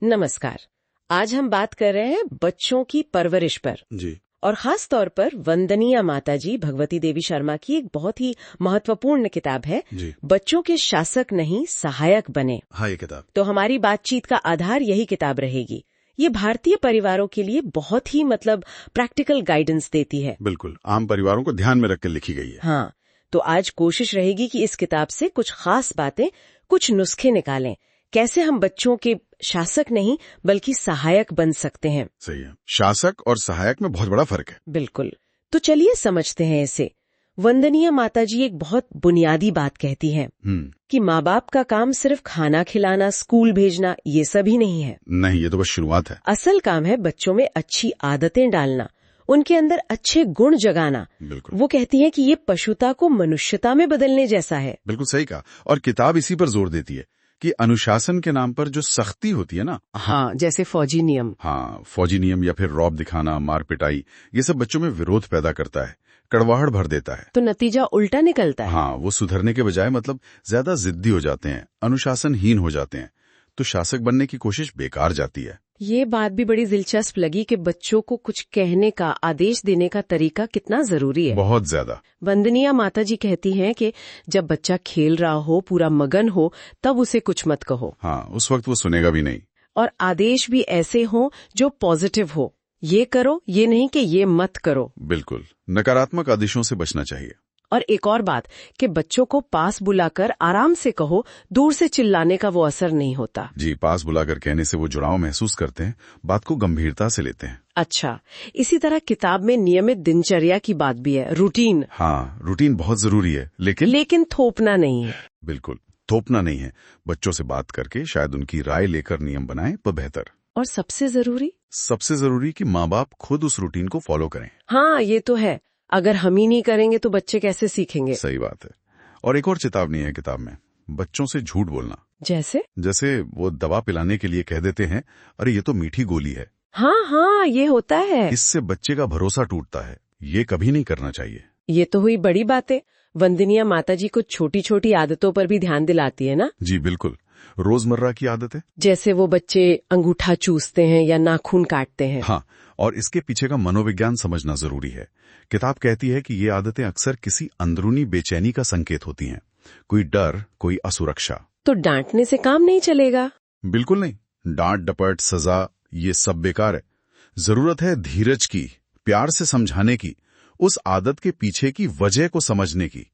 नमस्कार। आज हम बात कर रहे हैं बच्चों की परवरिश पर जी। और खास तौर पर वंदनीय माताजी भगवती देवी शर्मा की एक बहुत ही महत्वपूर्ण किताब है जी। बच्चों के शासक नहीं सहायक बने। हाँ, ये किताब तो हमारी बातचीत का आधार यही किताब रहेगी। ये भारतीय परिवारों के लिए बहुत ही प्रैक्टिकल गाइडेंस देती है। बिल्कुल आम परिवारों को ध्यान में रख कर लिखी गई है। हाँ, तो आज कोशिश रहेगी कि इस किताब से कुछ खास बातें, कुछ नुस्खे निकालें, कैसे हम बच्चों के शासक नहीं बल्कि सहायक बन सकते हैं। सही है। शासक और सहायक में बहुत बड़ा फर्क है। बिल्कुल। तो चलिए समझते हैं इसे। वंदनीय माताजी एक बहुत बुनियादी बात कहती हैं कि माँ बाप का काम सिर्फ खाना खिलाना, स्कूल भेजना ये सब ही नहीं है। नहीं, ये तो बस शुरुआत है। असल काम है बच्चों में अच्छी आदतें डालना, उनके अंदर अच्छे गुण जगाना। बिल्कुल। वो कहती हैं कि ये पशुता को मनुष्यता में बदलने जैसा है। बिल्कुल सही कहा। और किताब इसी पर जोर देती है कि अनुशासन के नाम पर जो सख्ती होती है ना, हाँ, जैसे फौजी नियम। हाँ, फौजी नियम या फिर रौब दिखाना, मार पिटाई, ये सब बच्चों में विरोध पैदा करता है, कड़वाहट भर देता है। तो नतीजा उल्टा निकलता है। हाँ, वो सुधरने के बजाय ज्यादा जिद्दी हो जाते हैं, अनुशासनहीन हो जाते हैं, तो शासक बनने की कोशिश बेकार जाती है। ये बात भी बड़ी दिलचस्प लगी कि बच्चों को कुछ कहने का, आदेश देने का तरीका कितना जरूरी है। बहुत ज्यादा। वंदनीय माताजी कहती हैं कि जब बच्चा खेल रहा हो, पूरा मगन हो, तब उसे कुछ मत कहो। हाँ, उस वक्त वो सुनेगा भी नहीं। और आदेश भी ऐसे हो जो पॉजिटिव हो। ये करो, ये नहीं कि ये मत करो। बिल्कुल, नकारात्मक आदेशों से बचना चाहिए। और एक और बात कि बच्चों को पास बुलाकर आराम से कहो, दूर से चिल्लाने का वो असर नहीं होता। जी, पास बुलाकर कहने से वो जुड़ाव महसूस करते हैं, बात को गंभीरता से लेते हैं। अच्छा, इसी तरह किताब में नियमित दिनचर्या की बात भी है, रूटीन। हाँ, रूटीन बहुत जरूरी है, लेकिन थोपना नहीं है। बिल्कुल, थोपना नहीं है। बच्चों से बात करके शायद उनकी राय लेकर नियम बनाएं तो बेहतर। और सबसे जरूरी कि माँ बाप खुद उस रूटीन को फॉलो करें। हाँ, ये तो है। अगर हम ही नहीं करेंगे तो बच्चे कैसे सीखेंगे। सही बात है। और एक और चेतावनी है किताब में, बच्चों से झूठ बोलना। जैसे वो दवा पिलाने के लिए कह देते हैं, अरे ये तो मीठी गोली है। हाँ, ये होता है। इससे बच्चे का भरोसा टूटता है। ये कभी नहीं करना चाहिए। ये तो हुई बड़ी बातें। वंदनीय माताजी को छोटी छोटी आदतों पर भी ध्यान दिलाती है ना। जी बिल्कुल, रोजमर्रा की आदतें, जैसे वो बच्चे अंगूठा चूसते हैं या नाखून काटते हैं। हाँ, और इसके पीछे का मनोविज्ञान समझना जरूरी है। किताब कहती है कि ये आदतें अक्सर किसी अंदरूनी बेचैनी का संकेत होती हैं, कोई डर, कोई असुरक्षा। तो डांटने से काम नहीं चलेगा। बिल्कुल नहीं, डांट डपट सजा ये सब बेकार है। जरूरत है धीरज की, प्यार से समझाने की, उस आदत के पीछे की वजह को समझने की।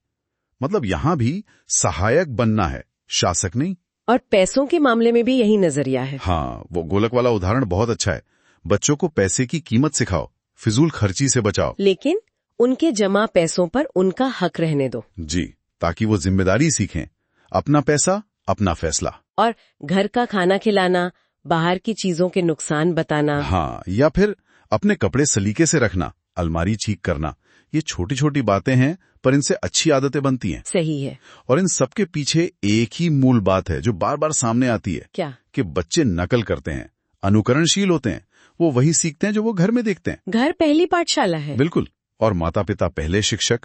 यहाँ भी सहायक बनना है, शासक नहीं। और पैसों के मामले में भी यही नजरिया है। हाँ, वो गोलक वाला उदाहरण बहुत अच्छा है। बच्चों को पैसे की कीमत सिखाओ, फिजूल खर्ची से बचाओ, लेकिन उनके जमा पैसों पर उनका हक रहने दो। जी, ताकि वो जिम्मेदारी सीखें, अपना पैसा अपना फैसला। और घर का खाना खिलाना, बाहर की चीजों के नुकसान बताना। हाँ, या फिर अपने कपड़े सलीके से रखना, अलमारी ठीक करना, ये छोटी छोटी बातें हैं पर इनसे अच्छी आदतें बनती हैं। सही है। और इन सब के पीछे एक ही मूल बात है जो बार बार सामने आती है। क्या? कि बच्चे नकल करते हैं, अनुकरणशील होते हैं, वो वही सीखते हैं जो वो घर में देखते हैं। घर पहली पाठशाला है। बिल्कुल, और माता पिता पहले शिक्षक।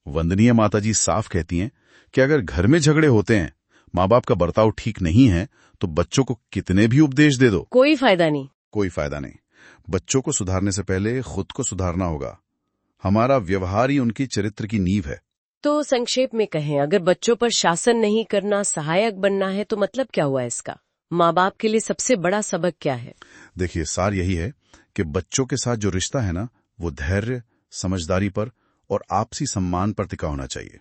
वंदनीय माताजी साफ कहती हैं कि अगर घर में झगड़े होते हैं, माँ बाप का बर्ताव ठीक नहीं है, तो बच्चों को कितने भी उपदेश दे दो, कोई फायदा नहीं। बच्चों को सुधारने से पहले खुद को सुधारना होगा। हमारा व्यवहार ही उनकी चरित्र की नींव है। तो संक्षेप में कहें, अगर बच्चों पर शासन नहीं करना, सहायक बनना है, तो मतलब क्या हुआ इसका? माँ बाप के लिए सबसे बड़ा सबक क्या है? देखिए, सार यही है कि बच्चों के साथ जो रिश्ता है ना, वो धैर्य, समझदारी पर और आपसी सम्मान पर टिका होना चाहिए।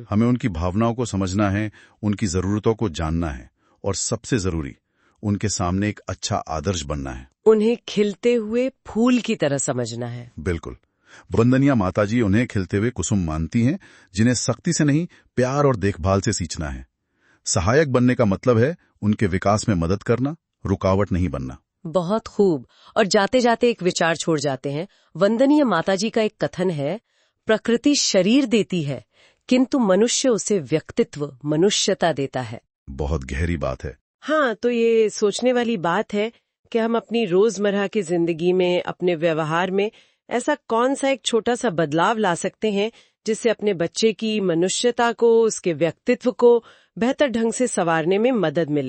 हमें उनकी भावनाओं को समझना है, उनकी जरूरतों को जानना है, और सबसे जरूरी, उनके सामने एक अच्छा आदर्श बनना है। उन्हें खिलते हुए फूल की तरह समझना है। बिल्कुल, वंदनीय माताजी उन्हें खिलते हुए कुसुम मानती हैं, जिन्हें सख्ती से नहीं, प्यार और देखभाल से सींचना है। सहायक बनने का मतलब है उनके विकास में मदद करना, रुकावट नहीं बनना। बहुत खूब। और जाते जाते एक विचार छोड़ जाते हैं। वंदनीय माताजी का एक कथन है, प्रकृति शरीर देती है किंतु मनुष्य उसे व्यक्तित्व, मनुष्यता देता है। बहुत गहरी बात है। हाँ, तो ये सोचने वाली बात है कि हम अपनी रोजमर्रा की जिंदगी में, अपने व्यवहार में ऐसा कौन सा एक छोटा सा बदलाव ला सकते हैं जिससे अपने बच्चे की मनुष्यता को, उसके व्यक्तित्व को बेहतर ढंग से संवारने में मदद मिले।